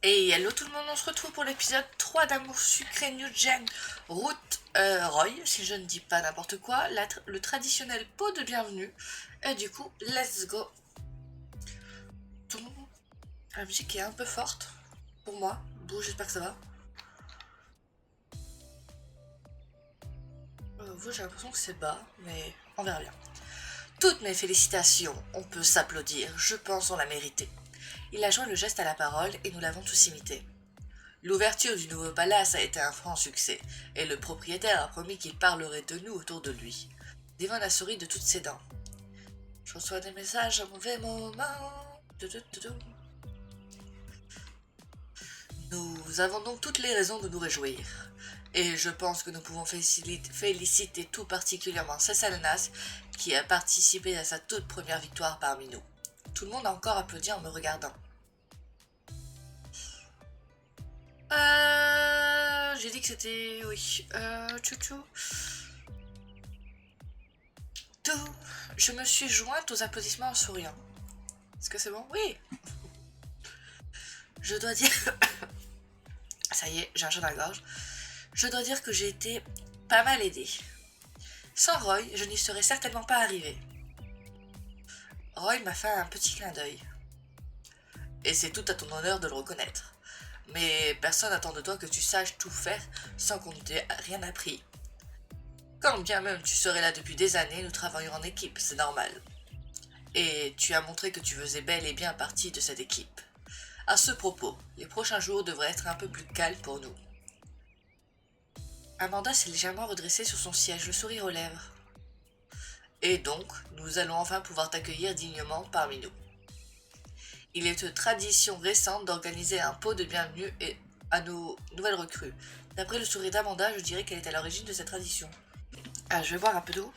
Et hello tout le monde, on se retrouve pour l'épisode 3 d'Amour Sucré New Gen Route Roy, si je ne dis pas n'importe quoi, le traditionnel pot de bienvenue. Et du coup, let's go. La musique est un peu forte pour moi, bon j'espère que ça va. Vous j'ai l'impression que c'est bas, mais on verra bien. Toutes mes félicitations, on peut s'applaudir, je pense on l'a mérité. Il a joint le geste à la parole et nous l'avons tous imité. L'ouverture du nouveau palace a été un franc succès, et le propriétaire a promis qu'il parlerait de nous autour de lui. Devon a souri de toutes ses dents. Je reçois des messages à mauvais moment. Nous avons donc toutes les raisons de nous réjouir. Et je pense que nous pouvons féliciter tout particulièrement Cessalanas qui a participé à sa toute première victoire parmi nous. Tout le monde a encore applaudi en me regardant. J'ai dit que c'était... Oui. Tchou-tchou. Tout. Je me suis jointe aux applaudissements en souriant. Est-ce que c'est bon? Oui. Je dois dire... Ça y est, j'ai un chat dans la gorge. Je dois dire que j'ai été pas mal aidée. Sans Roy, je n'y serais certainement pas arrivée. Roy m'a fait un petit clin d'œil. Et c'est tout à ton honneur de le reconnaître. Mais personne n'attend de toi que tu saches tout faire sans qu'on ne t'ait rien appris. Quand bien même tu serais là depuis des années, nous travaillons en équipe, c'est normal. Et tu as montré que tu faisais bel et bien partie de cette équipe. À ce propos, les prochains jours devraient être un peu plus calmes pour nous. Amanda s'est légèrement redressée sur son siège, le sourire aux lèvres. Et donc, nous allons enfin pouvoir t'accueillir dignement parmi nous. Il est une tradition récente d'organiser un pot de bienvenue à nos nouvelles recrues. D'après le sourire d'Amanda, je dirais qu'elle est à l'origine de cette tradition. Ah, je vais boire un peu d'eau.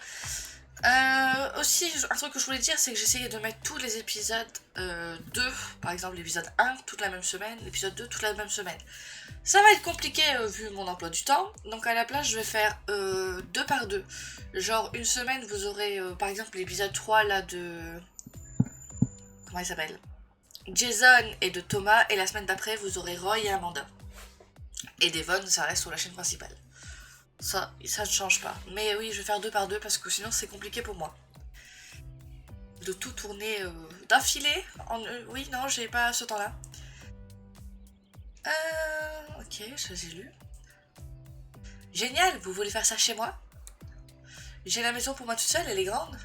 Aussi, un truc que je voulais dire, c'est que j'essayais de mettre tous les épisodes 2, par exemple l'épisode 1 toute la même semaine, l'épisode 2 toute la même semaine. Ça va être compliqué vu mon emploi du temps, donc à la place je vais faire 2 par 2. Genre une semaine vous aurez par exemple l'épisode 3 là de... Comment il s'appelle? Jason et de Thomas, et la semaine d'après vous aurez Roy et Amanda. Et Devon, ça reste sur la chaîne principale. Ça ne change pas. Mais oui, je vais faire 2 par 2 parce que sinon c'est compliqué pour moi. De tout tourner d'affilée. Oui, non, j'ai pas ce temps-là. Ok, ça j'ai lu. Génial, vous voulez faire ça chez moi? J'ai la maison pour moi toute seule, elle est grande.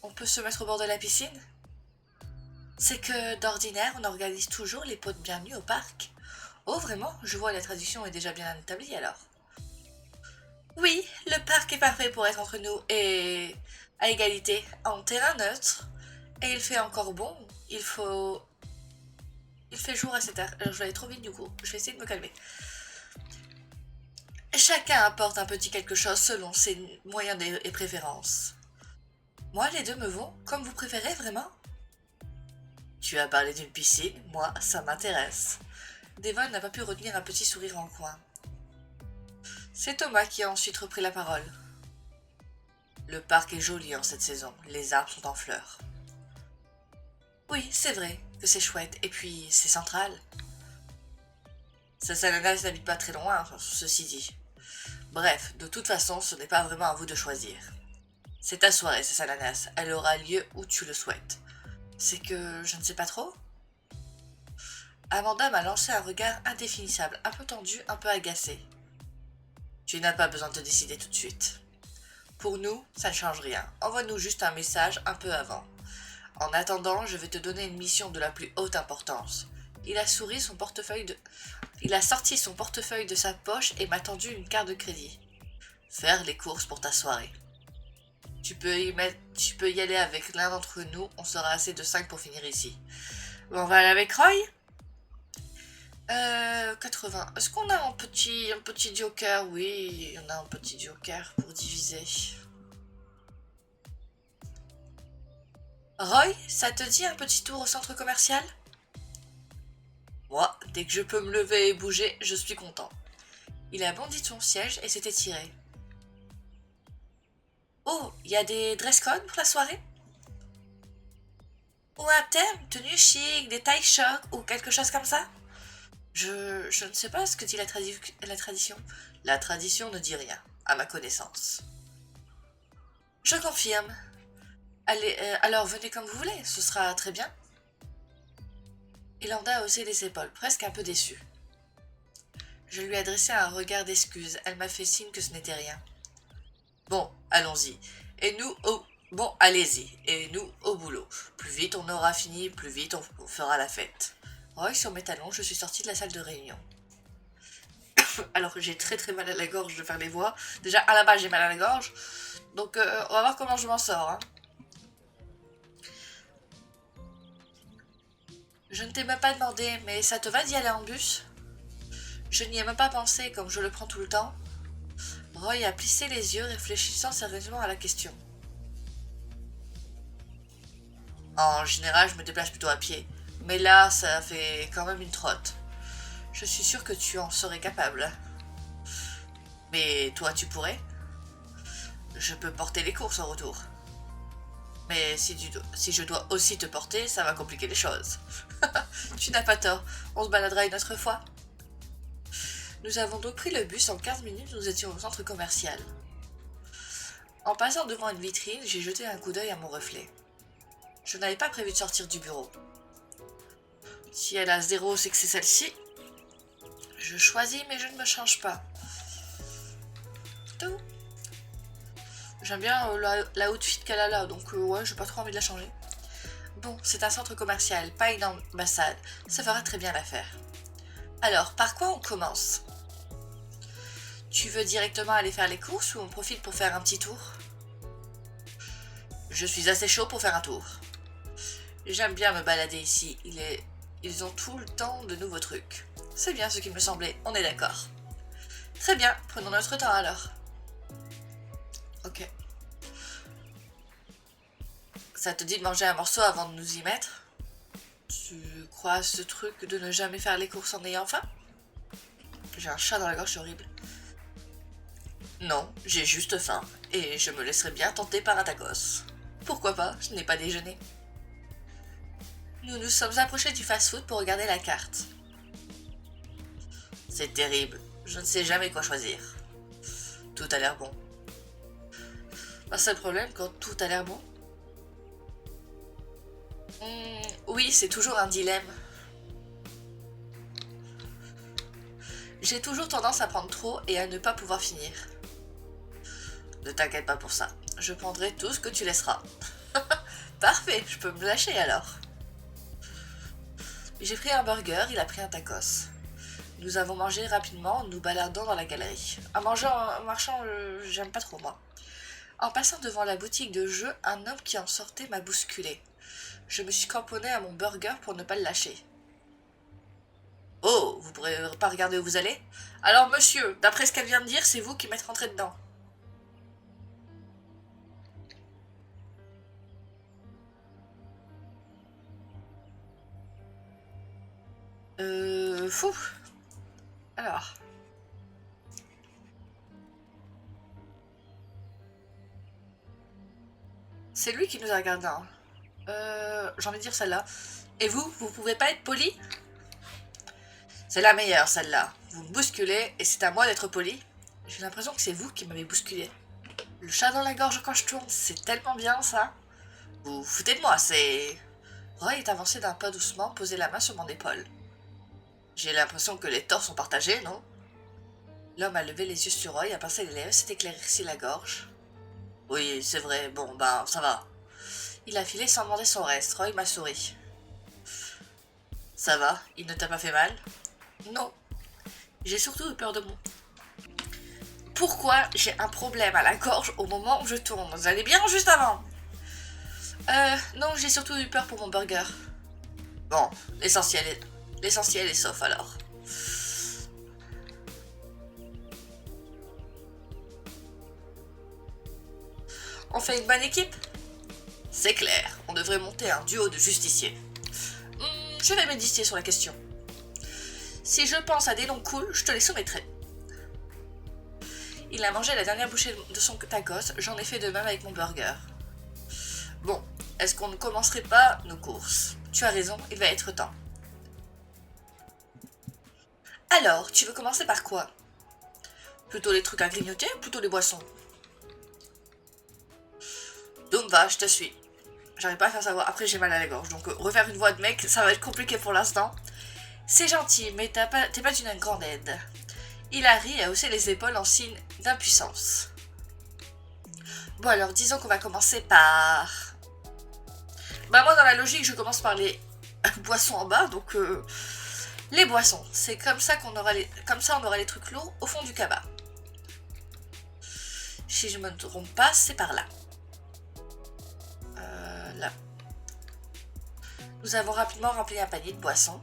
On peut se mettre au bord de la piscine. C'est que d'ordinaire, on organise toujours les pots de bienvenue au parc. Oh, vraiment? Je vois la tradition est déjà bien établie alors. Oui, le parc est parfait pour être entre nous et à égalité en terrain neutre. Et il fait encore bon. Il fait jour à cette heure. Alors je vais aller trop vite du coup. Je vais essayer de me calmer. Chacun apporte un petit quelque chose selon ses moyens et préférences. Moi, les deux me vont, comme vous préférez vraiment. Tu as parlé d'une piscine, moi, ça m'intéresse. Devon n'a pas pu retenir un petit sourire en coin. C'est Thomas qui a ensuite repris la parole. Le parc est joli en cette saison, les arbres sont en fleurs. Oui, c'est vrai que c'est chouette, et puis c'est central. Sasananas n'habite pas très loin, ceci dit. Bref, de toute façon, ce n'est pas vraiment à vous de choisir. C'est ta soirée, Sasananas, elle aura lieu où tu le souhaites. C'est que je ne sais pas trop. Amanda m'a lancé un regard indéfinissable, un peu tendu, un peu agacé. Tu n'as pas besoin de te décider tout de suite. Pour nous, ça ne change rien. Envoie-nous juste un message un peu avant. En attendant, je vais te donner une mission de la plus haute importance. Il a sorti son portefeuille de sa poche et m'a tendu une carte de crédit. Faire les courses pour ta soirée. Tu peux y aller avec l'un d'entre nous, on sera assez de 5 pour finir ici. Bon, on va aller avec Roy? 80. Est-ce qu'on a un petit joker? Oui, on a un petit joker pour diviser. Roy, ça te dit un petit tour au centre commercial? Moi, dès que je peux me lever et bouger, je suis content. Il a bondi de son siège et s'est étiré. Oh, il y a des dress codes pour la soirée? Ou un thème, tenue chic, des tailles choc ou quelque chose comme ça? Je ne sais pas ce que dit la tradition. La tradition ne dit rien, à ma connaissance. Je confirme. Allez, alors venez comme vous voulez, ce sera très bien. Ilanda a haussé les épaules, presque un peu déçue. Je lui adressai un regard d'excuse. Elle m'a fait signe que ce n'était rien. Bon, allons-y. Et nous au... Bon, allez-y. Et nous au boulot. Plus vite on aura fini, plus vite on fera la fête. Roy sur mes talons, je suis sortie de la salle de réunion. Alors que j'ai très très mal à la gorge de faire les voix. Déjà à la base j'ai mal à la gorge. Donc on va voir comment je m'en sors. Hein. Je ne t'ai même pas demandé, mais ça te va d'y aller en bus? Je n'y ai même pas pensé, comme je le prends tout le temps. Roy a plissé les yeux, réfléchissant sérieusement à la question. En général, je me déplace plutôt à pied, mais là, ça fait quand même une trotte. Je suis sûre que tu en serais capable. Mais toi, tu pourrais? Je peux porter les courses en retour. Mais si je dois aussi te porter, ça va compliquer les choses. Tu n'as pas tort, on se baladera une autre fois. Nous avons donc pris le bus, en 15 minutes nous étions au centre commercial. En passant devant une vitrine, j'ai jeté un coup d'œil à mon reflet. Je n'avais pas prévu de sortir du bureau. Si elle a 0, c'est que c'est celle-ci. Je choisis mais je ne me change pas. Tout. J'aime bien la outfit qu'elle a là, donc ouais, j'ai pas trop envie de la changer. Bon, c'est un centre commercial, pas une ambassade. Ça fera très bien l'affaire. Alors, par quoi on commence? Tu veux directement aller faire les courses ou on profite pour faire un petit tour? Je suis assez chaud pour faire un tour. J'aime bien me balader ici. Ils ont tout le temps de nouveaux trucs. C'est bien ce qu'il me semblait, on est d'accord. Très bien, prenons notre temps alors. Ok. Ça te dit de manger un morceau avant de nous y mettre? Tu crois à ce truc de ne jamais faire les courses en ayant faim? J'ai un chat dans la gorge, c'est horrible. Non, j'ai juste faim, et je me laisserai bien tenter par un tacos. Pourquoi pas, je n'ai pas déjeuné. Nous nous sommes approchés du fast-food pour regarder la carte. C'est terrible, je ne sais jamais quoi choisir. Tout a l'air bon. Un seul problème quand tout a l'air bon? Oui, c'est toujours un dilemme. J'ai toujours tendance à prendre trop et à ne pas pouvoir finir. Ne t'inquiète pas pour ça, je prendrai tout ce que tu laisseras. Parfait, je peux me lâcher alors. J'ai pris un burger, il a pris un tacos. Nous avons mangé rapidement en nous baladant dans la galerie. En marchant, j'aime pas trop moi. En passant devant la boutique de jeux, un homme qui en sortait m'a bousculé. Je me suis cramponnée à mon burger pour ne pas le lâcher. Oh, vous pourrez pas regarder où vous allez? Alors monsieur, d'après ce qu'elle vient de dire, c'est vous qui m'êtes rentré dedans. Fou. Alors. C'est lui qui nous a regardé. Hein. J'ai envie de dire celle-là. Et vous pouvez pas être poli? C'est la meilleure, celle-là. Vous me bousculez et c'est à moi d'être poli. J'ai l'impression que c'est vous qui m'avez bousculé. Le chat dans la gorge quand je tourne, c'est tellement bien, ça. Vous foutez de moi, c'est... Roy est avancé d'un pas doucement, posé la main sur mon épaule. J'ai l'impression que les torts sont partagés, non? L'homme a levé les yeux sur Roy, a pincé les lèvres, s'est éclairci la gorge. Oui, c'est vrai, bon, ben, ça va. Il a filé sans demander son reste. Roy m'a souri. Ça va, il ne t'a pas fait mal? Non. J'ai surtout eu peur de moi. Pourquoi j'ai un problème à la gorge au moment où je tourne? Vous allez bien juste avant? Non, j'ai surtout eu peur pour mon burger. Bon, l'essentiel est sauf alors. On fait une bonne équipe? C'est clair, on devrait monter un duo de justiciers. Je vais méditer sur la question. Si je pense à des noms cool, je te les soumettrai. Il a mangé la dernière bouchée de son tacos, j'en ai fait de même avec mon burger. Bon, est-ce qu'on ne commencerait pas nos courses? Tu as raison, il va être temps. Alors, tu veux commencer par quoi? Plutôt les trucs à grignoter ou plutôt les boissons? Donc va, je te suis. J'arrive pas à faire savoir. Après, j'ai mal à la gorge. Donc, refaire une voix de mec, ça va être compliqué pour l'instant. C'est gentil, mais t'es pas d'une grande aide. Il a ri et a haussé les épaules en signe d'impuissance. Bon, alors, disons qu'on va commencer par... Bah, moi, dans la logique, je commence par les boissons en bas. Donc, les boissons. C'est comme ça qu'on aura les... Comme ça, on aura les trucs lourds au fond du cabas. Si je me trompe pas, c'est par là. Là. Nous avons rapidement rempli un panier de boissons,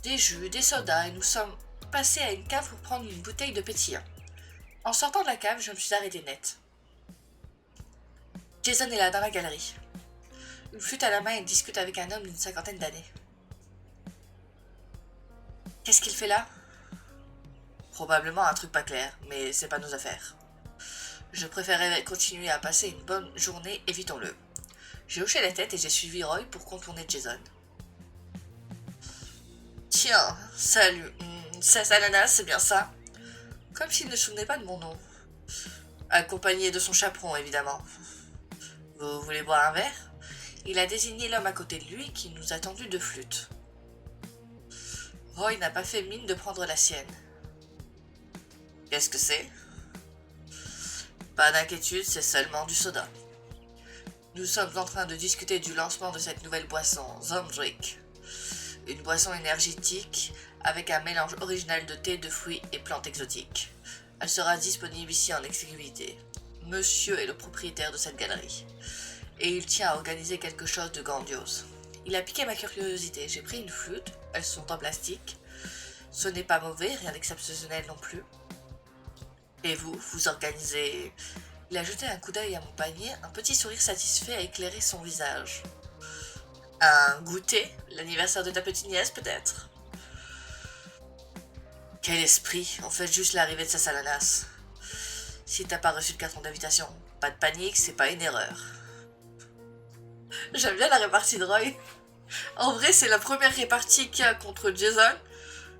des jus, des sodas et nous sommes passés à une cave pour prendre une bouteille de pétillant. En sortant de la cave, je me suis arrêtée net. Jason est là, dans la galerie. Une flûte à la main, il discute avec un homme d'une 50aine d'années. Qu'est-ce qu'il fait là? Probablement un truc pas clair, mais c'est pas nos affaires. Je préférerais continuer à passer une bonne journée, évitons-le. J'ai hoché la tête et j'ai suivi Roy pour contourner Jason. Tiens, salut, c'est Ananas, c'est bien ça? Comme s'il ne se souvenait pas de mon nom. Accompagné de son chaperon, évidemment. Vous voulez boire un verre? Il a désigné l'homme à côté de lui qui nous a tendu de flûte. Roy n'a pas fait mine de prendre la sienne. Qu'est-ce que c'est? Pas d'inquiétude, c'est seulement du soda. Nous sommes en train de discuter du lancement de cette nouvelle boisson, Zomdrick. Une boisson énergétique avec un mélange original de thé, de fruits et plantes exotiques. Elle sera disponible ici en exclusivité. Monsieur est le propriétaire de cette galerie. Et il tient à organiser quelque chose de grandiose. Il a piqué ma curiosité. J'ai pris une flûte, elles sont en plastique. Ce n'est pas mauvais, rien d'exceptionnel non plus. Et vous organisez... Il a jeté un coup d'œil à mon panier, un petit sourire satisfait a éclairé son visage. Un goûter? L'anniversaire de ta petite nièce, peut-être? Quel esprit, on fait juste l'arrivée de sa salanas. Si t'as pas reçu le carton d'invitation, pas de panique, c'est pas une erreur. J'aime bien la répartie de Roy. En vrai, c'est la première répartie qu'il y a contre Jason,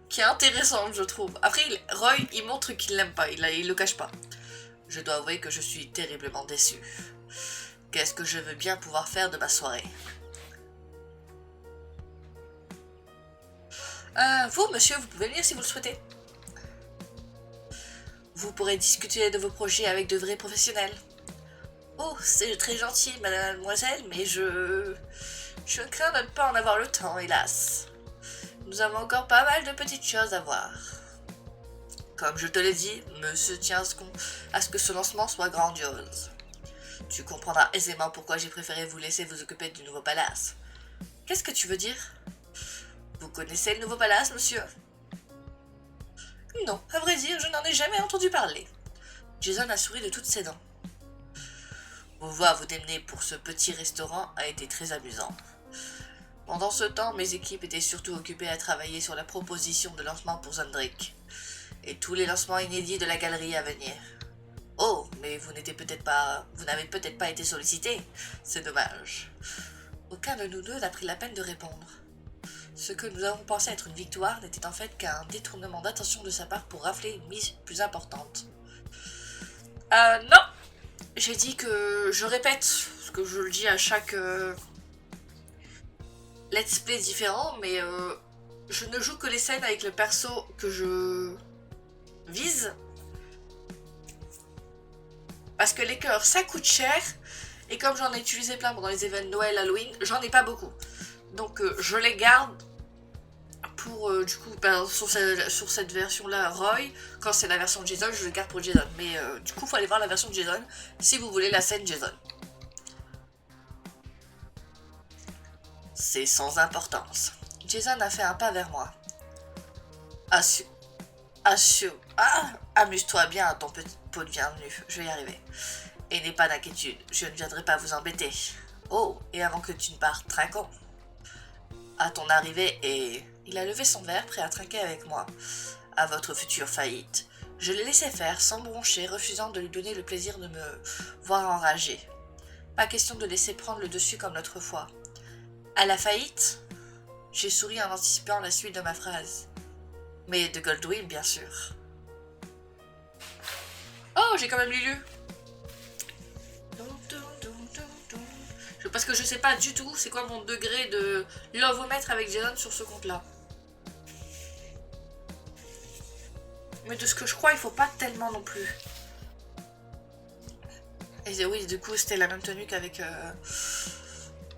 qui est intéressante, je trouve. Après, Roy, il montre qu'il l'aime pas, il le cache pas. Je dois avouer que je suis terriblement déçu. Qu'est-ce que je veux bien pouvoir faire de ma soirée? Vous, monsieur, vous pouvez venir si vous le souhaitez. Vous pourrez discuter de vos projets avec de vrais professionnels. Oh, c'est très gentil, mademoiselle, mais je crains de ne pas en avoir le temps, hélas. Nous avons encore pas mal de petites choses à voir. Comme je te l'ai dit, monsieur tient à ce que ce lancement soit grandiose. Tu comprendras aisément pourquoi j'ai préféré vous laisser vous occuper du nouveau palace. Qu'est-ce que tu veux dire? Vous connaissez le nouveau palace, monsieur? Non, à vrai dire, je n'en ai jamais entendu parler. Jason a souri de toutes ses dents. Vous voir vous démener pour ce petit restaurant a été très amusant. Pendant ce temps, mes équipes étaient surtout occupées à travailler sur la proposition de lancement pour Zomdrick et tous les lancements inédits de la galerie à venir. Oh, mais vous n'avez peut-être pas été sollicité. C'est dommage. Aucun de nous deux n'a pris la peine de répondre. Ce que nous avons pensé être une victoire n'était en fait qu'un détournement d'attention de sa part pour rafler une mise plus importante. Non! J'ai dit que je répète, ce que je le dis à chaque let's play différent, mais je ne joue que les scènes avec le perso que je vise. Parce que les cœurs, ça coûte cher. Et comme j'en ai utilisé plein pendant les événements de Noël, Halloween, j'en ai pas beaucoup. Donc je les garde pour, du coup, sur cette version-là, Roy. Quand c'est la version de Jason, je le garde pour Jason. Mais du coup, il faut aller voir la version de Jason si vous voulez la scène Jason. C'est sans importance. Jason a fait un pas vers moi. Amuse-toi bien à ton petit pot de bienvenue, je vais y arriver. Et n'aie pas d'inquiétude, je ne viendrai pas vous embêter. Oh, et avant que tu ne partes, trinquons. À ton arrivée et... Il a levé son verre, prêt à trinquer avec moi. À votre future faillite. Je l'ai laissé faire, sans broncher, refusant de lui donner le plaisir de me voir enragé. Pas question de laisser prendre le dessus comme l'autre fois. À la faillite? J'ai souri en anticipant la suite de ma phrase. Mais de Goldwyn, bien sûr. Oh, j'ai quand même Lulu. Parce que je sais pas du tout c'est quoi mon degré de love-o-mètre avec Jason sur ce compte-là. Mais de ce que je crois, il faut pas tellement non plus. Et oui, du coup, c'était la même tenue qu'avec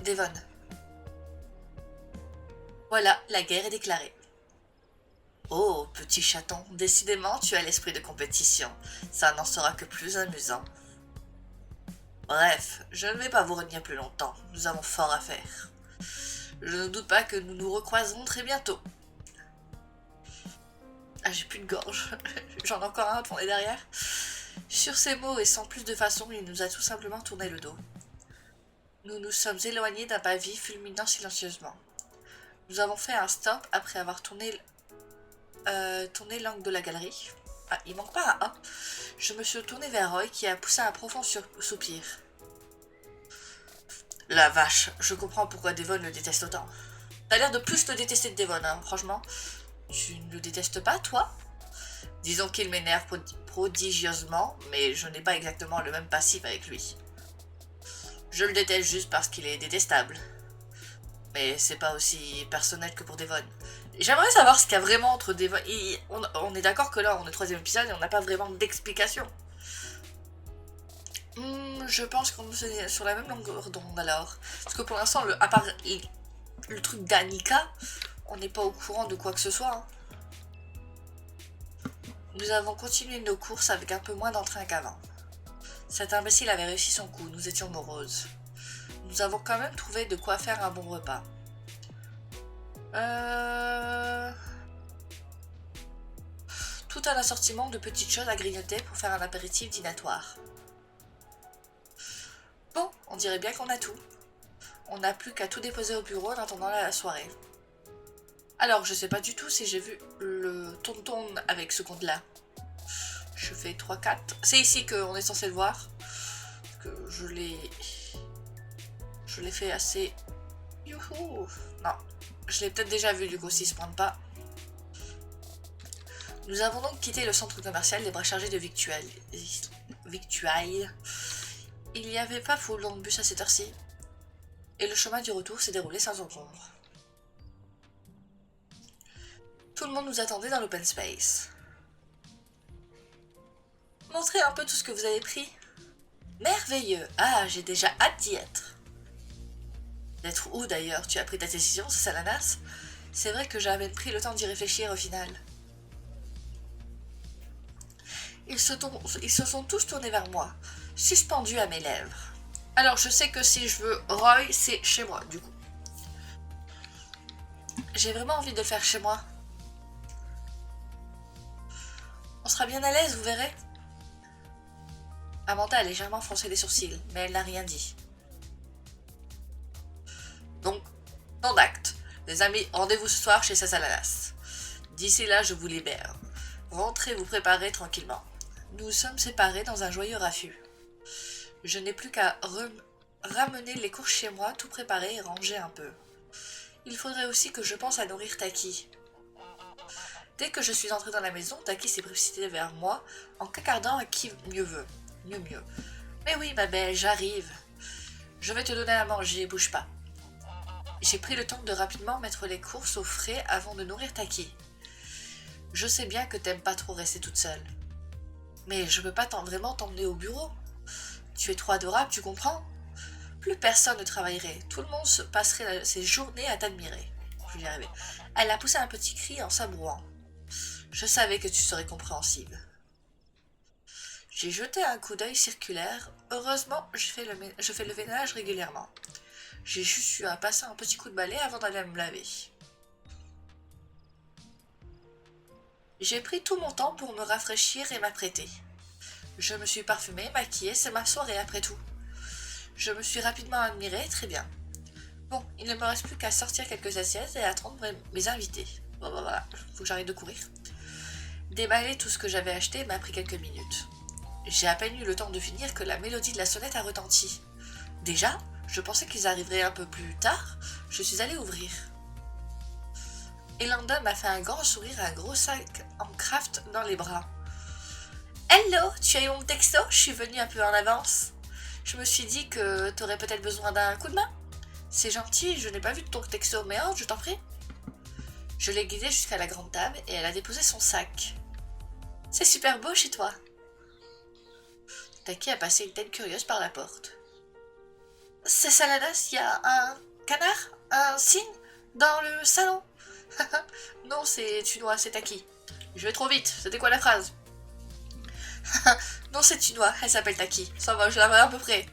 Devon. Voilà, la guerre est déclarée. Oh, petit chaton, décidément, tu as l'esprit de compétition. Ça n'en sera que plus amusant. Bref, je ne vais pas vous retenir plus longtemps. Nous avons fort à faire. Je ne doute pas que nous nous recroiserons très bientôt. Ah, j'ai plus de gorge. J'en ai encore un tourné derrière. Sur ces mots et sans plus de façon, il nous a tout simplement tourné le dos. Nous nous sommes éloignés d'un pavé fulminant silencieusement. Nous avons fait un stop après avoir tourné l'angle de la galerie. Ah, il manque pas un A. Je me suis tournée vers Roy qui a poussé un profond soupir. La vache, je comprends pourquoi Devon le déteste autant. T'as l'air de plus le détester de Devon, hein, franchement. Tu ne le détestes pas, toi? Disons qu'il m'énerve prodigieusement, mais je n'ai pas exactement le même passif avec lui. Je le déteste juste parce qu'il est détestable. Mais c'est pas aussi personnel que pour Devon. J'aimerais savoir ce qu'il y a vraiment entre Devon... On est d'accord que là, on est au 3e épisode et on n'a pas vraiment d'explication. Je pense qu'on est sur la même longueur d'onde alors. Parce que pour l'instant, à part le truc d'Annika, on n'est pas au courant de quoi que ce soit. Hein. Nous avons continué nos courses avec un peu moins d'entrain qu'avant. Cet imbécile avait réussi son coup, nous étions moroses. Nous avons quand même trouvé de quoi faire un bon repas. Tout un assortiment de petites choses à grignoter pour faire un apéritif dînatoire. Bon, on dirait bien qu'on a tout. On n'a plus qu'à tout déposer au bureau en attendant la soirée. Alors, je sais pas du tout si j'ai vu le tonton avec ce compte-là. Je fais 3-4. C'est ici qu'on est censé le voir. Que je l'ai fait assez... Youhou! Non, je l'ai peut-être déjà vu du coup s'il se pointe pas. Nous avons donc quitté le centre commercial les bras chargés de victuailles. Il n'y avait pas foule dans le bus à cette heure-ci. Et le chemin du retour s'est déroulé sans encombre. Tout le monde nous attendait dans l'open space. Montrez un peu tout ce que vous avez pris. Merveilleux! Ah, j'ai déjà hâte d'y être. D'être où d'ailleurs? Tu as pris ta décision, c'est ça l'ananas? C'est vrai que j'avais pris le temps d'y réfléchir au final. Ils se sont tous tournés vers moi, suspendus à mes lèvres. Alors je sais que si je veux Roy, c'est chez moi du coup. J'ai vraiment envie de le faire chez moi. On sera bien à l'aise, vous verrez. Amanda a légèrement froncé les sourcils, mais elle n'a rien dit. Donc, non d'acte. Les amis, rendez-vous ce soir chez Sasalanas. D'ici là, je vous libère. Rentrez vous préparer tranquillement. Nous sommes séparés dans un joyeux raffut. Je n'ai plus qu'à ramener les courses chez moi, tout préparer et ranger un peu. Il faudrait aussi que je pense à nourrir Taki. Dès que je suis entrée dans la maison, Taki s'est précipitée vers moi en cacardant à qui mieux veut. Mieux. Mais oui, ma belle, j'arrive. Je vais te donner à manger, bouge pas. J'ai pris le temps de rapidement mettre les courses au frais avant de nourrir Taki. Je sais bien que t'aimes pas trop rester toute seule. Mais je peux pas vraiment t'emmener au bureau. Tu es trop adorable, tu comprends? Plus personne ne travaillerait. Tout le monde se passerait ses journées à t'admirer. Je vais y arriver. Elle a poussé un petit cri en s'abrouant. Je savais que tu serais compréhensible. J'ai jeté un coup d'œil circulaire. Heureusement, je fais le ménage régulièrement. J'ai juste eu à passer un petit coup de balai avant d'aller me laver. J'ai pris tout mon temps pour me rafraîchir et m'apprêter. Je me suis parfumée, maquillée, c'est ma soirée après tout. Je me suis rapidement admirée, très bien. Bon, il ne me reste plus qu'à sortir quelques assiettes et attendre mes invités. Bon, voilà, faut que j'arrête de courir. Déballer tout ce que j'avais acheté m'a pris quelques minutes. J'ai à peine eu le temps de finir que la mélodie de la sonnette a retenti. Déjà, je pensais qu'ils arriveraient un peu plus tard. Je suis allée ouvrir. Elanda m'a fait un grand sourire et un gros sac en craft dans les bras. Hello, tu as eu mon texto? Je suis venue un peu en avance. Je me suis dit que t'aurais peut-être besoin d'un coup de main. C'est gentil, je n'ai pas vu ton texto, mais oh, je t'en prie. Je l'ai guidée jusqu'à la grande table et elle a déposé son sac. C'est super beau chez toi. Taki a passé une tête curieuse par la porte. C'est Saladas, il y a un canard, un cygne dans le salon. Non, c'est Tunois, c'est Taki. Je vais trop vite, c'était quoi la phrase? Non, c'est Tunois, elle s'appelle Taki. Ça va, je la vois à peu près.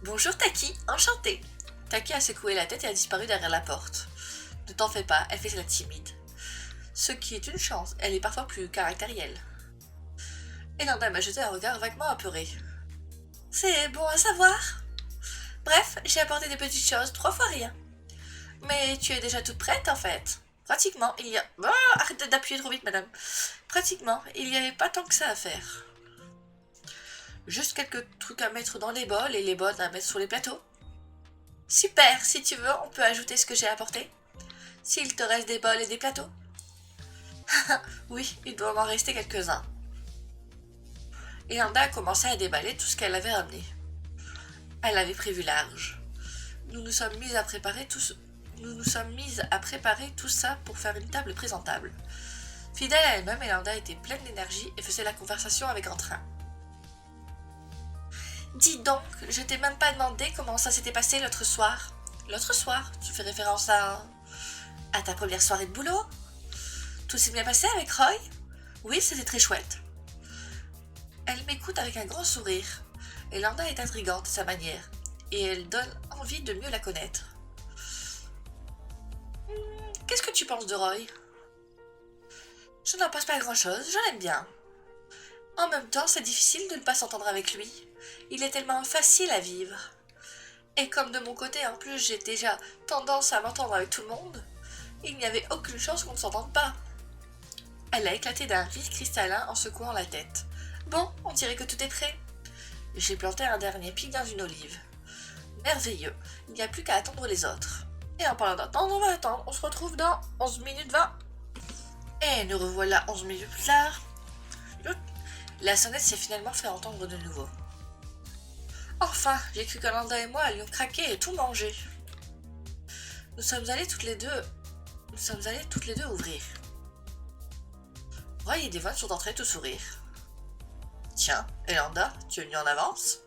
Bonjour Taki, enchantée. Taki a secoué la tête et a disparu derrière la porte. Ne t'en fais pas, elle fait la timide. Ce qui est une chance, elle est parfois plus caractérielle. Elanda m'a jeté un regard vaguement apeuré. C'est bon à savoir. Bref, j'ai apporté des petites choses, 3 fois rien. Mais tu es déjà toute prête en fait. Pratiquement, il y a... Oh, arrête d'appuyer trop vite, madame. Pratiquement, il n'y avait pas tant que ça à faire. Juste quelques trucs à mettre dans les bols et les bols à mettre sur les plateaux. Super, si tu veux, on peut ajouter ce que j'ai apporté. S'il te reste des bols et des plateaux. Oui, il doit m'en rester quelques-uns. Elanda a commencé à déballer tout ce qu'elle avait ramené. Elle avait prévu large. Nous nous sommes mises à préparer tout ça pour faire une table présentable. Fidèle à elle-même, Elanda était pleine d'énergie et faisait la conversation avec entrain. Dis donc, je t'ai même pas demandé comment ça s'était passé l'autre soir. L'autre soir, tu fais référence à ta première soirée de boulot? Tout s'est bien passé avec Roy? Oui, c'était très chouette. Elle m'écoute avec un grand sourire. Elanda est intrigante à sa manière, et elle donne envie de mieux la connaître. Qu'est-ce que tu penses de Roy? Je n'en pense pas grand-chose, je l'aime bien. En même temps, c'est difficile de ne pas s'entendre avec lui. Il est tellement facile à vivre. Et comme de mon côté, en plus, j'ai déjà tendance à m'entendre avec tout le monde, il n'y avait aucune chance qu'on ne s'entende pas. Elle a éclaté d'un rire cristallin en secouant la tête. Bon, on dirait que tout est prêt. J'ai planté un dernier pic dans une olive. Merveilleux, il n'y a plus qu'à attendre les autres. Et en parlant d'attendre, on va attendre. On se retrouve dans 11 minutes 20. Et nous revoilà 11 minutes plus tard. La sonnette s'est finalement fait entendre de nouveau. Enfin, j'ai cru qu'Elanda et moi allions craquer et tout manger. Nous sommes allés toutes les deux ouvrir. Roy et Devon sont entrés tout sourire. Tiens, Elanda, tu es venue en avance?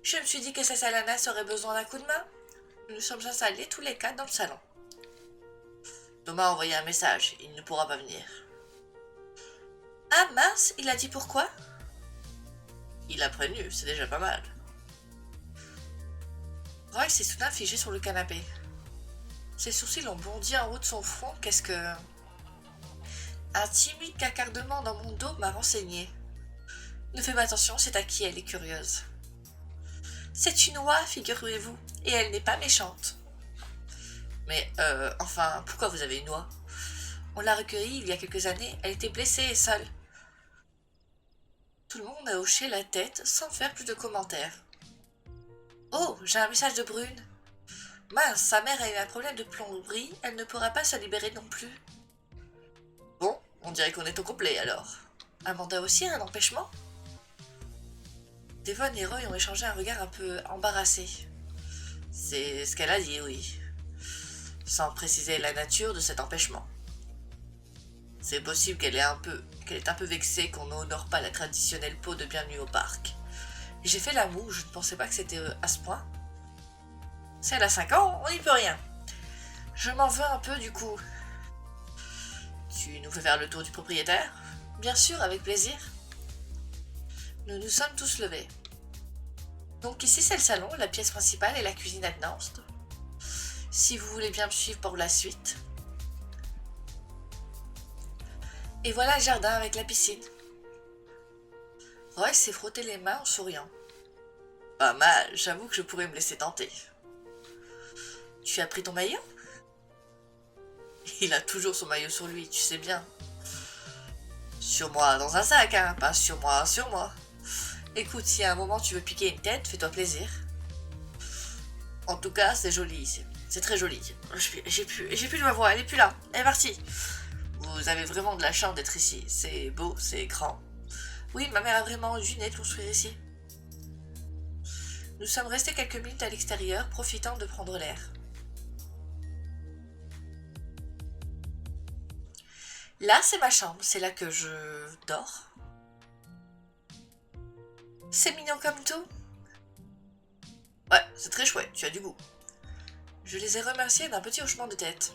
Je me suis dit que Saladas aurait besoin d'un coup de main. Nous sommes installés tous les 4 dans le salon. Thomas a envoyé un message, il ne pourra pas venir. Ah mince, il a dit pourquoi? Il a prévenu, c'est déjà pas mal. Roy s'est soudain figé sur le canapé. Ses sourcils ont bondi en haut de son front, qu'est-ce que... Un timide cacardement dans mon dos m'a renseigné. Ne fais pas attention, c'est à qui elle est curieuse. C'est une oie, figurez-vous, et elle n'est pas méchante. Mais, enfin, pourquoi vous avez une oie? On l'a recueillie il y a quelques années, elle était blessée et seule. Tout le monde a hoché la tête sans faire plus de commentaires. Oh, j'ai un message de Brune. Mince, sa mère a eu un problème de plomberie, elle ne pourra pas se libérer non plus. Bon, on dirait qu'on est au complet alors. Amanda aussi a un empêchement? Devon et Roy ont échangé un regard un peu embarrassé. C'est ce qu'elle a dit, oui. Sans préciser la nature de cet empêchement. C'est possible qu'elle est un peu vexée qu'on n'honore pas la traditionnelle peau de bienvenue au parc. J'ai fait la moue, je ne pensais pas que c'était à ce point. Si elle a 5 ans, on n'y peut rien. Je m'en veux un peu du coup. Tu nous fais faire le tour du propriétaire? Bien sûr, avec plaisir. Nous nous sommes tous levés. Donc ici c'est le salon, la pièce principale et la cuisine attenante. Si vous voulez bien me suivre pour la suite. Et voilà le jardin avec la piscine. Roy s'est frotté les mains en souriant. Pas mal, j'avoue que je pourrais me laisser tenter. Tu as pris ton maillot? Il a toujours son maillot sur lui, tu sais bien. Sur moi dans un sac, hein, pas sur moi, sur moi. Écoute, si à un moment tu veux piquer une tête, fais-toi plaisir. En tout cas, c'est joli ici. c'est très joli. J'ai plus de ma voix, elle est plus là. Elle est partie. Vous avez vraiment de la chance d'être ici. C'est beau, c'est grand. Oui, ma mère a vraiment imaginé de construire ici. Nous sommes restés quelques minutes à l'extérieur, profitant de prendre l'air. Là, c'est ma chambre. C'est là que je dors. C'est mignon comme tout. Ouais, c'est très chouette, tu as du goût. Je les ai remerciés d'un petit hochement de tête.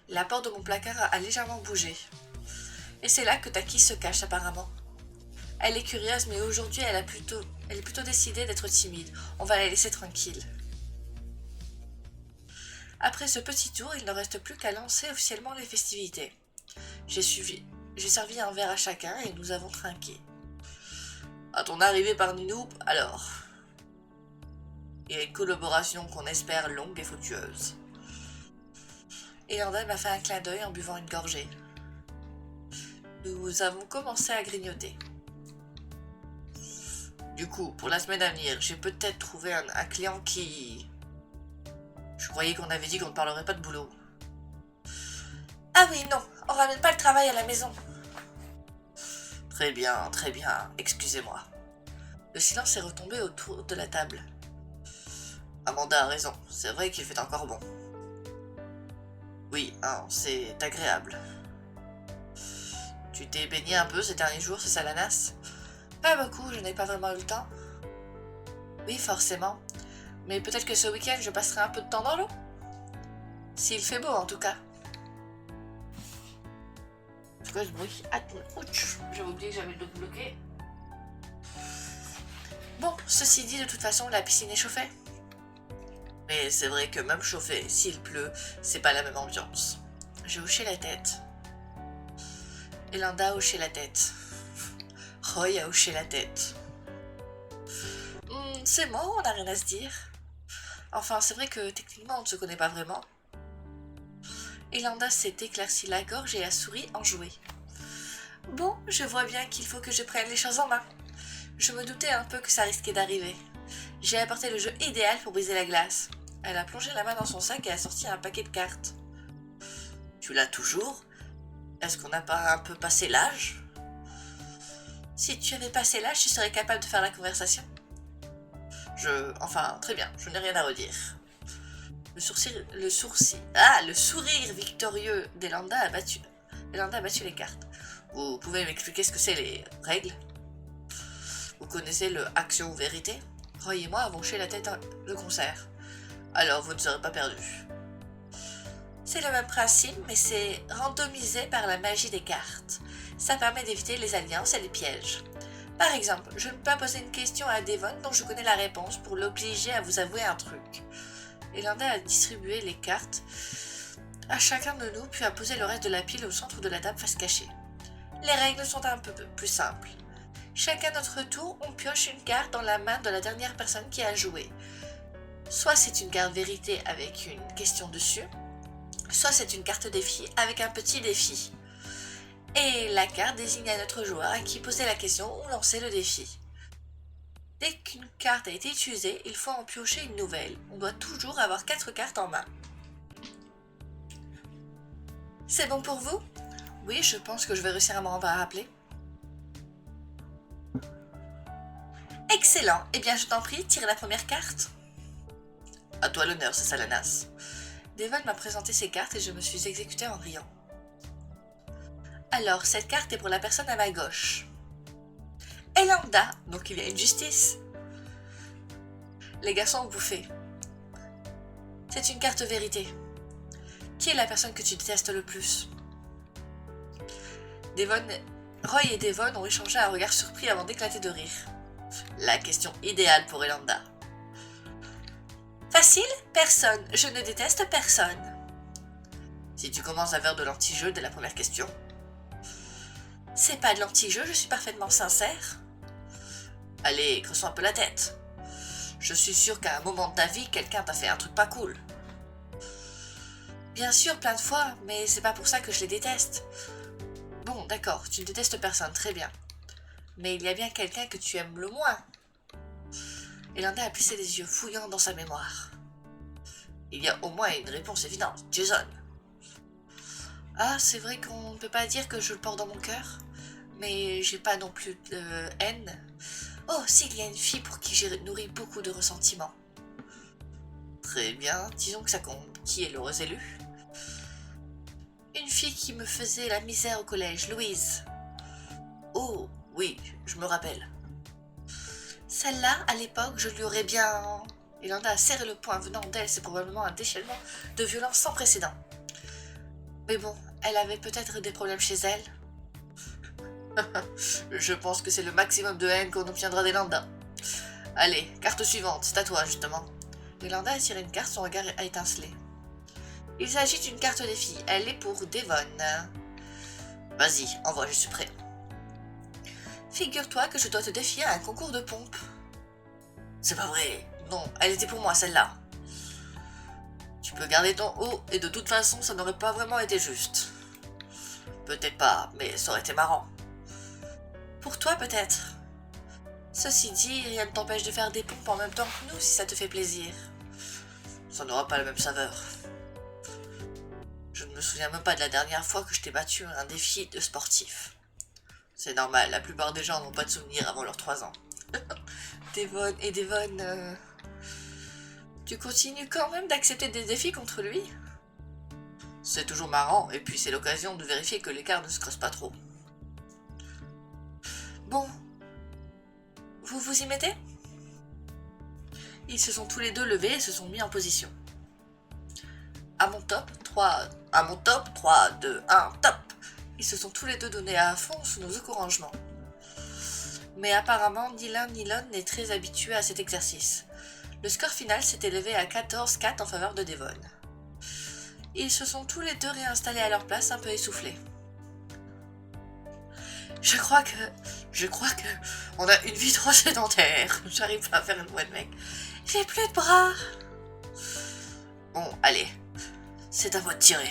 La porte de mon placard a légèrement bougé. Et c'est là que Taki se cache apparemment. Elle est curieuse, mais aujourd'hui elle est plutôt décidée d'être timide. On va la laisser tranquille. Après ce petit tour, il ne reste plus qu'à lancer officiellement les festivités. J'ai servi un verre à chacun et nous avons trinqué. À ton arrivée parmi nous, alors. Il y a une collaboration qu'on espère longue et fructueuse. Elanda m'a fait un clin d'œil en buvant une gorgée. Nous avons commencé à grignoter. Du coup, pour la semaine à venir, j'ai peut-être trouvé un client qui... Je croyais qu'on avait dit qu'on ne parlerait pas de boulot. Ah oui, non, on ramène pas le travail à la maison. Très bien, excusez-moi. Le silence est retombé autour de la table. Amanda a raison, c'est vrai qu'il fait encore bon. Oui, hein, c'est agréable. Tu t'es baigné un peu ces derniers jours, c'est ça la nasse? Pas beaucoup, je n'ai pas vraiment eu le temps. Oui, forcément. Mais peut-être que ce week-end, je passerai un peu de temps dans l'eau. S'il fait beau, en tout cas. C'est quoi ce bruit? Ouch, j'avais oublié que j'avais le dos bloqué. Bon, ceci dit, de toute façon, la piscine est chauffée. Mais c'est vrai que même chauffée, s'il pleut, c'est pas la même ambiance. J'ai hoché la tête. Elanda a hoché la tête. Roy a hoché la tête. C'est moi, on n'a rien à se dire. Enfin, c'est vrai que techniquement, on ne se connaît pas vraiment. Elanda s'est éclairci la gorge et a souri enjouée. Bon, je vois bien qu'il faut que je prenne les choses en main. Je me doutais un peu que ça risquait d'arriver. J'ai apporté le jeu idéal pour briser la glace. Elle a plongé la main dans son sac et a sorti un paquet de cartes. Tu l'as toujours? Est-ce qu'on n'a pas un peu passé l'âge? Si tu avais passé l'âge, tu serais capable de faire la conversation. Enfin, très bien, je n'ai rien à redire. Le sourire victorieux d'Elanda a battu les cartes. Vous pouvez m'expliquer ce que c'est les règles? Vous connaissez le action ou vérité? Roy et moi avons hoché la tête de concert. Alors vous ne serez pas perdus. C'est le même principe, mais c'est randomisé par la magie des cartes. Ça permet d'éviter les alliances et les pièges. Par exemple, je ne peux pas poser une question à Devon dont je connais la réponse pour l'obliger à vous avouer un truc. Elanda a distribué les cartes à chacun de nous, puis a posé le reste de la pile au centre de la table face cachée. Les règles sont un peu plus simples. Chacun notre tour, on pioche une carte dans la main de la dernière personne qui a joué. Soit c'est une carte vérité avec une question dessus, soit c'est une carte défi avec un petit défi. Et la carte désigne à notre joueur à qui poser la question ou lancer le défi. Dès qu'une carte a été utilisée, il faut en piocher une nouvelle. On doit toujours avoir 4 cartes en main. C'est bon pour vous? Oui, je pense que je vais réussir à m'en rappeler. Excellent. Eh bien, je t'en prie, tire la première carte. À toi l'honneur, c'est ça la nasse. Devon m'a présenté ses cartes et je me suis exécutée en riant. Alors, cette carte est pour la personne à ma gauche. Elanda, donc il y a une justice. Les garçons ont bouffé. C'est une carte vérité. Qui est la personne que tu détestes le plus? Roy et Devon ont échangé un regard surpris avant d'éclater de rire. La question idéale pour Elanda. Facile? Personne. Je ne déteste personne. Si tu commences à faire de l'anti-jeu dès la première question. C'est pas de l'anti-jeu, je suis parfaitement sincère. Allez, creusons un peu la tête. Je suis sûre qu'à un moment de ta vie, quelqu'un t'a fait un truc pas cool. Bien sûr, plein de fois, mais c'est pas pour ça que je les déteste. Bon, d'accord, tu ne détestes personne, très bien. Mais il y a bien quelqu'un que tu aimes le moins. Elanda a plissé les yeux, fouillant dans sa mémoire. Il y a au moins une réponse évidente. Jason. Ah, c'est vrai qu'on ne peut pas dire que je le porte dans mon cœur, mais j'ai pas non plus de haine. Oh, s'il y a une fille pour qui j'ai nourri beaucoup de ressentiments. Très bien, disons que ça compte. Qui est l'heureuse élue? Une fille qui me faisait la misère au collège, Louise. Oh, oui, je me rappelle. Celle-là, à l'époque, je lui aurais bien... Il en a serré le poing venant d'elle, c'est probablement un déchaînement de violence sans précédent. Mais bon, elle avait peut-être des problèmes chez elle. Je pense que c'est le maximum de haine qu'on obtiendra d'Elanda. Allez, carte suivante, c'est à toi justement. Elanda a tiré une carte, son regard a étincelé. Il s'agit d'une carte des filles, elle est pour Devon. Vas-y, envoie, je suis prêt. Figure-toi que je dois te défier à un concours de pompe. C'est pas vrai, non, elle était pour moi celle-là. Tu peux garder ton haut et de toute façon ça n'aurait pas vraiment été juste. Peut-être pas, mais ça aurait été marrant. Pour toi peut-être. Ceci dit, rien ne t'empêche de faire des pompes en même temps que nous si ça te fait plaisir. Ça n'aura pas la même saveur. Je ne me souviens même pas de la dernière fois que je t'ai battu à un défi de sportif. C'est normal, la plupart des gens n'ont pas de souvenirs avant leurs 3 ans. Devon, tu continues quand même d'accepter des défis contre lui? C'est toujours marrant, et puis c'est l'occasion de vérifier que l'écart ne se creuse pas trop. Bon, vous vous y mettez? Ils se sont tous les deux levés et se sont mis en position. À mon top, 3, 2, 1, top! Ils se sont tous les deux donnés à fond sous nos encouragements. Mais apparemment, ni l'un ni l'autre n'est très habitué à cet exercice. Le score final s'est élevé à 14-4 en faveur de Devon. Ils se sont tous les deux réinstallés à leur place un peu essoufflés. Je crois que... On a une vie trop sédentaire. J'arrive pas à faire une voix de mec. J'ai plus de bras. Bon, allez. C'est à moi de tirer.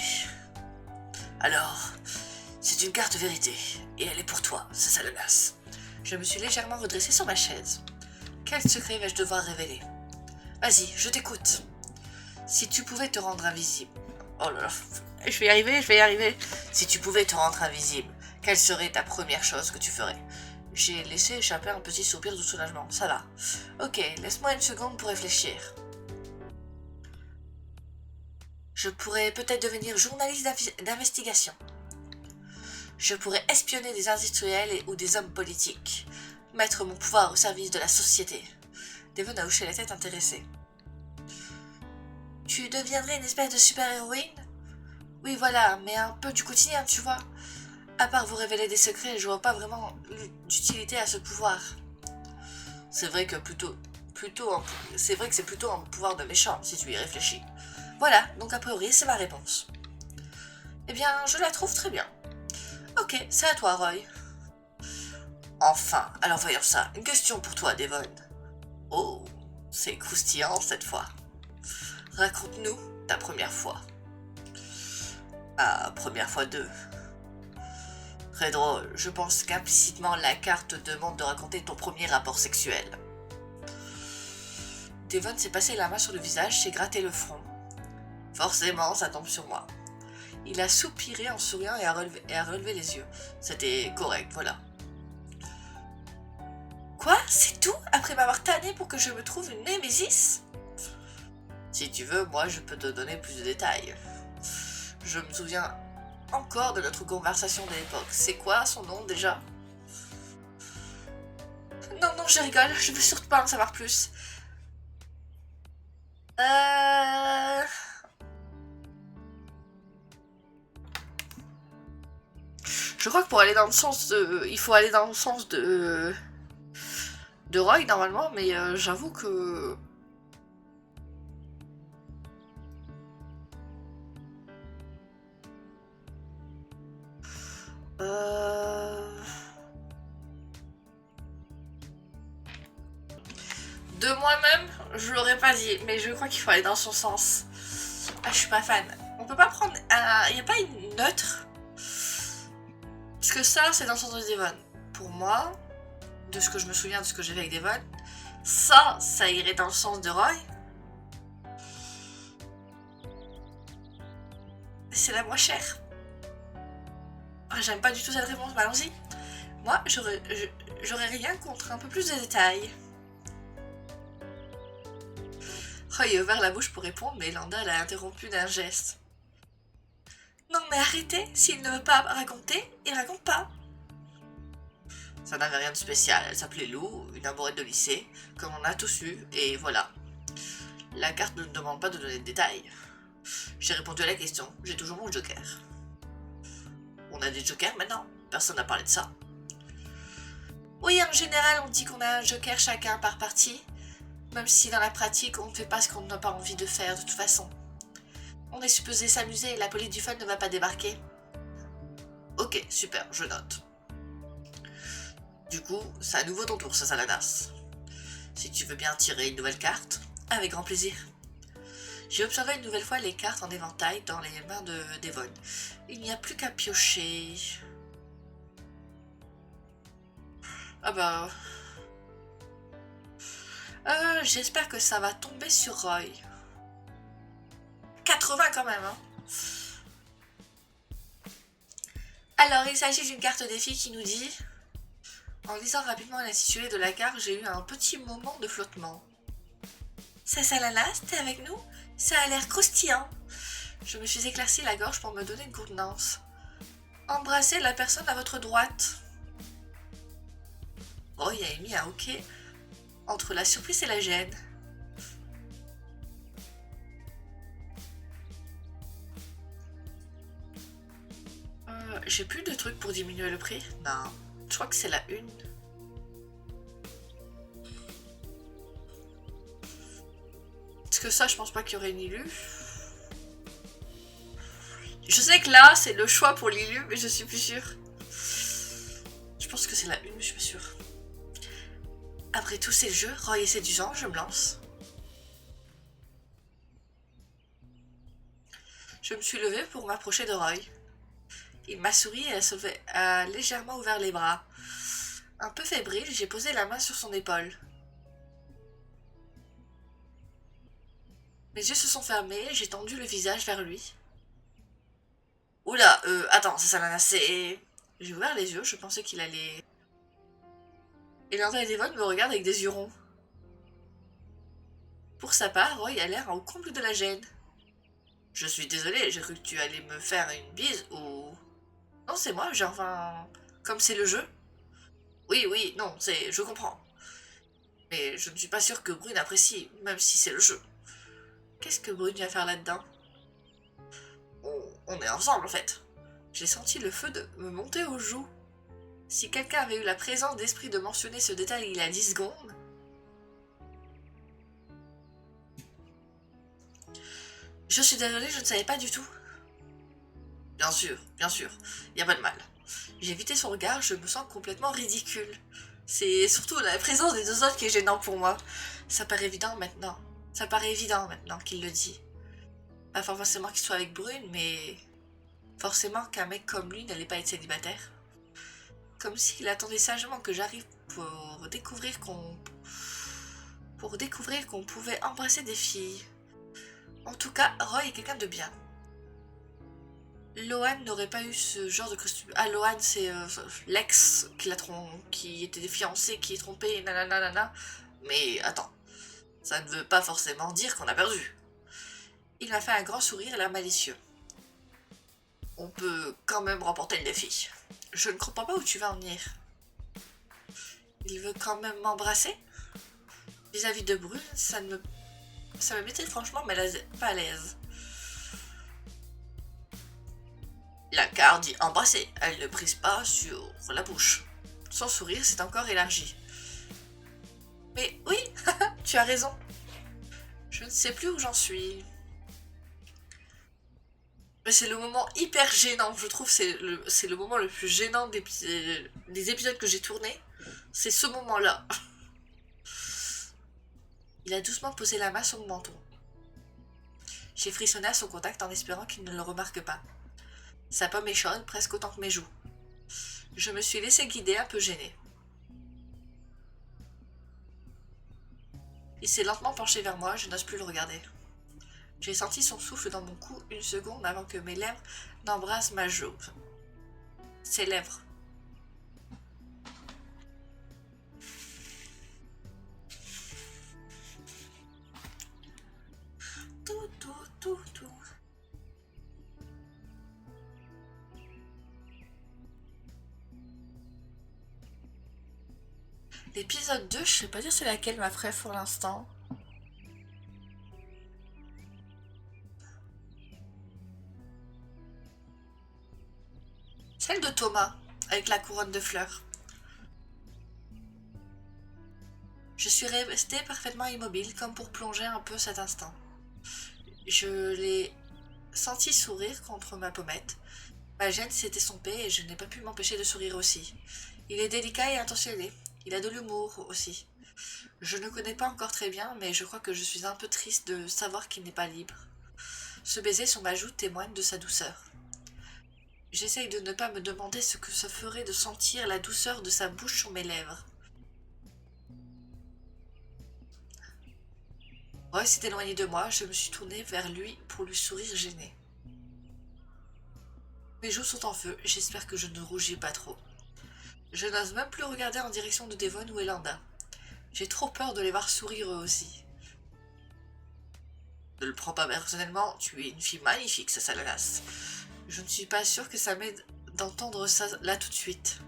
Alors, c'est une carte vérité. Et elle est pour toi, c'est ça le glace. Je me suis légèrement redressée sur ma chaise. Quel secret vais-je devoir révéler? Vas-y, je t'écoute. Si tu pouvais te rendre invisible... Oh là là, je vais y arriver. Si tu pouvais te rendre invisible, quelle serait ta première chose que tu ferais? J'ai laissé échapper un petit soupir de soulagement, ça va. Ok, laisse-moi une seconde pour réfléchir. Je pourrais peut-être devenir journaliste d'investigation. Je pourrais espionner des industriels ou des hommes politiques. Mettre mon pouvoir au service de la société. Devon a hoché la tête intéressée. Tu deviendrais une espèce de super-héroïne? Oui, voilà, mais un peu du quotidien, tu vois. À part vous révéler des secrets, je vois pas vraiment d'utilité à ce pouvoir. C'est vrai que c'est plutôt un pouvoir de méchant, si tu y réfléchis. Voilà, donc a priori, c'est ma réponse. Eh bien, je la trouve très bien. Ok, c'est à toi, Roy. Enfin, alors voyons ça. Une question pour toi, Devon. Oh, c'est croustillant cette fois. Raconte-nous ta première fois. Ah, première fois 2. Très drôle, je pense qu'implicitement la carte te demande de raconter ton premier rapport sexuel. Devon s'est passé la main sur le visage, s'est gratté le front. Forcément, ça tombe sur moi. Il a soupiré en souriant et a relevé les yeux. C'était correct, voilà. Quoi? C'est tout? Après m'avoir tanné pour que je me trouve une némésis? Si tu veux, moi je peux te donner plus de détails. Je me souviens encore de notre conversation de l'époque. C'est quoi son nom déjà? Non, je rigole, je veux surtout pas en savoir plus. Je crois que pour aller dans le sens de... Il faut aller dans le sens de Roy normalement, mais j'avoue que... De moi-même, je l'aurais pas dit, mais je crois qu'il faut aller dans son sens. Ah, je suis pas fan. On peut pas prendre un... Y a pas une neutre? Parce que ça, c'est dans le sens de Devon. Pour moi, de ce que je me souviens de ce que j'ai fait avec Devon, ça irait dans le sens de Roy. c'est la moins chère. Ah, j'aime pas du tout cette réponse, mais allons-y. Moi, j'aurais rien contre un peu plus de détails. Roy a ouvert la bouche pour répondre, mais Landa l'a interrompu d'un geste. Non mais arrêtez, s'il ne veut pas raconter, il raconte pas. Ça n'avait rien de spécial, elle s'appelait Lou, une amourette de lycée, comme on a tous eu, et voilà. La carte ne demande pas de donner de détails. J'ai répondu à la question, j'ai toujours mon joker. On a des jokers maintenant, personne n'a parlé de ça. Oui, en général, on dit qu'on a un joker chacun par partie, même si dans la pratique, on ne fait pas ce qu'on n'a pas envie de faire de toute façon. On est supposé s'amuser et la police du fun ne va pas débarquer. Ok, super, je note. Du coup, c'est à nouveau ton tour, Salanas. Si tu veux bien tirer une nouvelle carte, avec grand plaisir. J'ai observé une nouvelle fois les cartes en éventail dans les mains de Devon. Il n'y a plus qu'à piocher. Ah bah... j'espère que ça va tomber sur Roy. 80 quand même, hein. Alors, il s'agit d'une carte défi qui nous dit... En lisant rapidement l'intitulé de la carte, j'ai eu un petit moment de flottement. C'est Salanas, t'es avec nous? Ça a l'air croustillant. Je me suis éclairci la gorge pour me donner une contenance. Embrassez la personne à votre droite. Roy a émis un hoquet entre la surprise et la gêne. J'ai plus de trucs pour diminuer le prix? Non, je crois que c'est la une. Parce que ça, je pense pas qu'il y aurait Lilu. Je sais que là, c'est le choix pour Lilu, mais je suis plus sûre. Je pense que c'est la une, mais je suis pas sûre. Après tous ces jeux, Roy est séduisant, je me lance. Je me suis levée pour m'approcher de Roy. Il m'a souri et a légèrement ouvert les bras. Un peu fébrile, j'ai posé la main sur son épaule. Mes yeux se sont fermés et j'ai tendu le visage vers lui. Oula, attends, ça l'a c'est... J'ai ouvert les yeux, je pensais qu'il allait... Et Landa et Devon me regardent avec des yeux ronds. Pour sa part, Roy a l'air au comble de la gêne. Je suis désolée, j'ai cru que tu allais me faire une bise ou... Non, c'est moi, j'ai enfin... Comme c'est le jeu. Oui, non, c'est... Je comprends. Mais je ne suis pas sûre que Brune apprécie, même si c'est le jeu. Qu'est-ce que Brune vient faire là-dedans? On est ensemble, en fait. J'ai senti le feu de me monter aux joues. Si quelqu'un avait eu la présence d'esprit de mentionner ce détail il y a 10 secondes... Je suis désolée, je ne savais pas du tout. Bien sûr, il n'y a pas de mal. J'ai évité son regard, je me sens complètement ridicule. C'est surtout la présence des deux autres qui est gênant pour moi. Ça paraît évident maintenant. Ça paraît évident maintenant qu'il le dit. Pas forcément qu'il soit avec Brune, mais... Forcément qu'un mec comme lui n'allait pas être célibataire. Comme s'il attendait sagement que j'arrive pour découvrir qu'on pouvait embrasser des filles. En tout cas, Roy est quelqu'un de bien. Lohan n'aurait pas eu ce genre de costume. Ah, Lohan, c'est l'ex qui était fiancé, qui est trompé, nanana. Mais attends, ça ne veut pas forcément dire qu'on a perdu. Il m'a fait un grand sourire, l'air malicieux. On peut quand même remporter le défi. Je ne comprends pas où tu vas en venir. Il veut quand même m'embrasser? Vis-à-vis de Brune, ça me mettait franchement pas à l'aise. La carte dit embrasser, elle ne prise pas sur la bouche. Son sourire s'est encore élargi. Mais oui, tu as raison. Je ne sais plus où j'en suis. Mais c'est le moment hyper gênant, je trouve, c'est le moment le plus gênant des épisodes que j'ai tournés. C'est ce moment-là. Il a doucement posé la main sur mon menton. J'ai frissonné à son contact en espérant qu'il ne le remarque pas. Sa pomme est chaude, presque autant que mes joues. Je me suis laissé guider, un peu gênée. Il s'est lentement penché vers moi, je n'ose plus le regarder. J'ai senti son souffle dans mon cou une seconde avant que mes lèvres n'embrassent ma joue. Ses lèvres. Tout, tout, tout, tout. L'épisode 2, je sais pas dire c'est laquelle ma préf pour l'instant. Celle de Thomas, avec la couronne de fleurs. Je suis restée parfaitement immobile, comme pour plonger un peu cet instant. Je l'ai senti sourire contre ma pommette. Ma gêne s'est estompée et je n'ai pas pu m'empêcher de sourire aussi. Il est délicat et intentionné. Il a de l'humour aussi. Je ne le connais pas encore très bien, mais je crois que je suis un peu triste de savoir qu'il n'est pas libre. Ce baiser sur ma joue témoigne de sa douceur. J'essaye de ne pas me demander ce que ça ferait de sentir la douceur de sa bouche sur mes lèvres. Roy s'est éloigné de moi, je me suis tournée vers lui pour lui sourire gêné. Mes joues sont en feu, j'espère que je ne rougis pas trop. Je n'ose même plus regarder en direction de Devon ou Elanda. J'ai trop peur de les voir sourire eux aussi. Ne le prends pas personnellement, tu es une fille magnifique, ça salace. Je ne suis pas sûre que ça m'aide d'entendre ça là tout de suite.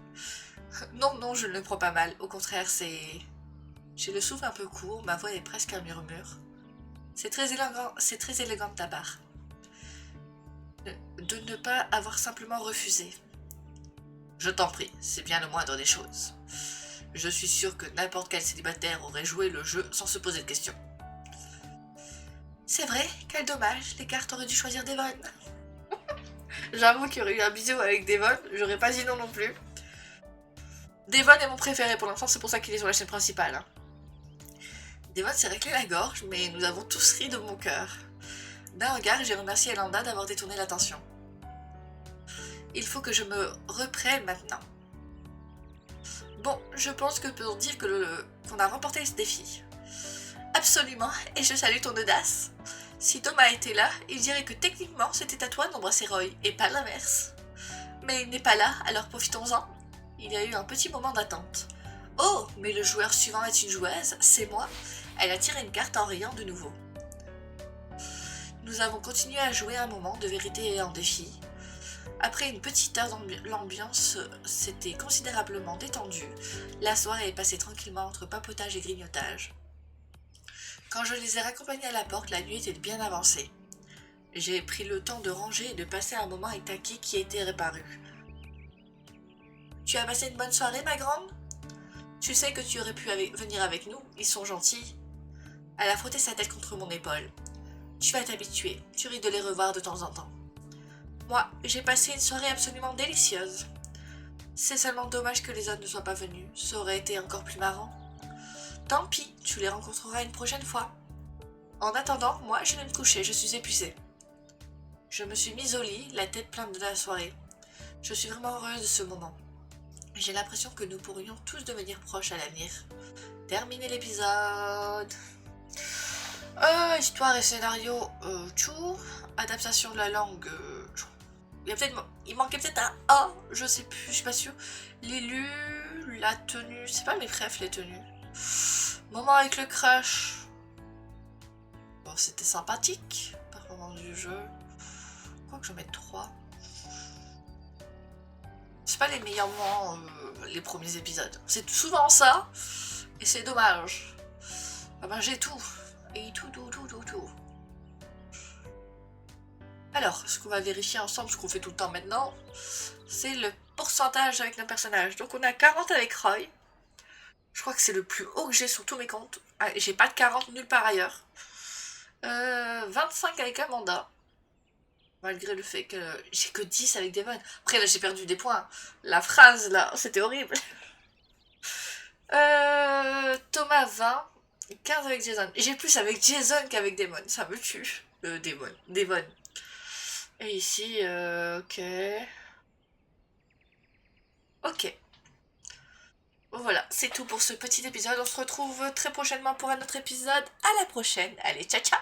Non, non, je ne le prends pas mal, au contraire, c'est... J'ai le souffle un peu court, ma voix est presque un murmure. C'est très élégant de ta part. De ne pas avoir simplement refusé. Je t'en prie, c'est bien le moindre des choses. Je suis sûre que n'importe quel célibataire aurait joué le jeu sans se poser de questions. C'est vrai, quel dommage, les cartes auraient dû choisir Devon. J'avoue qu'il y aurait eu un bisou avec Devon, j'aurais pas dit non non plus. Devon est mon préféré pour l'instant, c'est pour ça qu'il est sur la chaîne principale. Hein. Devon s'est réclé la gorge, mais nous avons tous ri de mon cœur. D'un regard, j'ai remercié Elanda d'avoir détourné l'attention. Il faut que je me reprenne maintenant. Bon, je pense que pour dire qu'on a remporté ce défi. Absolument, et je salue ton audace. Si Thomas était là, il dirait que techniquement c'était à toi d'embrasser Roy, et pas l'inverse. Mais il n'est pas là, alors profitons-en. Il y a eu un petit moment d'attente. Oh, mais le joueur suivant est une joueuse, c'est moi. Elle a tiré une carte en riant de nouveau. Nous avons continué à jouer un moment de vérité et en défi. Après une petite heure, l'ambiance s'était considérablement détendue. La soirée est passée tranquillement entre papotage et grignotage. Quand je les ai raccompagnés à la porte, la nuit était bien avancée. J'ai pris le temps de ranger et de passer un moment avec Taki qui était réparu. Tu as passé une bonne soirée, ma grande? Tu sais que tu aurais pu venir avec nous, ils sont gentils. Elle a frotté sa tête contre mon épaule. Tu vas t'habituer, tu ris de les revoir de temps en temps. Moi, j'ai passé une soirée absolument délicieuse. C'est seulement dommage que les autres ne soient pas venus, ça aurait été encore plus marrant. Tant pis, tu les rencontreras une prochaine fois. En attendant, moi je vais me coucher, je suis épuisée. Je me suis mise au lit, la tête pleine de la soirée. Je suis vraiment heureuse de ce moment. J'ai l'impression que nous pourrions tous devenir proches à l'avenir. Terminer l'épisode. Histoire et scénario, tchou. Adaptation de la langue, tchou. Il manquait peut-être un A, je sais plus, je suis pas sûre. L'élu, la tenue, c'est pas mes préfs les tenues. Moment avec le crush. Bon, c'était sympathique, performance du jeu. Quoi que je mette 3. C'est pas les meilleurs moments, les premiers épisodes. C'est souvent ça, et c'est dommage. Ah ben j'ai tout. Et tout. Alors, ce qu'on va vérifier ensemble, ce qu'on fait tout le temps maintenant, c'est le pourcentage avec nos personnages. Donc on a 40 avec Roy. Je crois que c'est le plus haut que j'ai sur tous mes comptes. Ah, j'ai pas de 40 nulle part ailleurs. 25 avec Amanda. Malgré le fait que j'ai que 10 avec Devon. Après là j'ai perdu des points. La phrase là, c'était horrible. Thomas 20. 15 avec Jason. J'ai plus avec Jason qu'avec Devon. Ça me tue. Devon. Et ici, ok. Ok. Voilà, c'est tout pour ce petit épisode. On se retrouve très prochainement pour un autre épisode. À la prochaine. Allez, ciao ciao.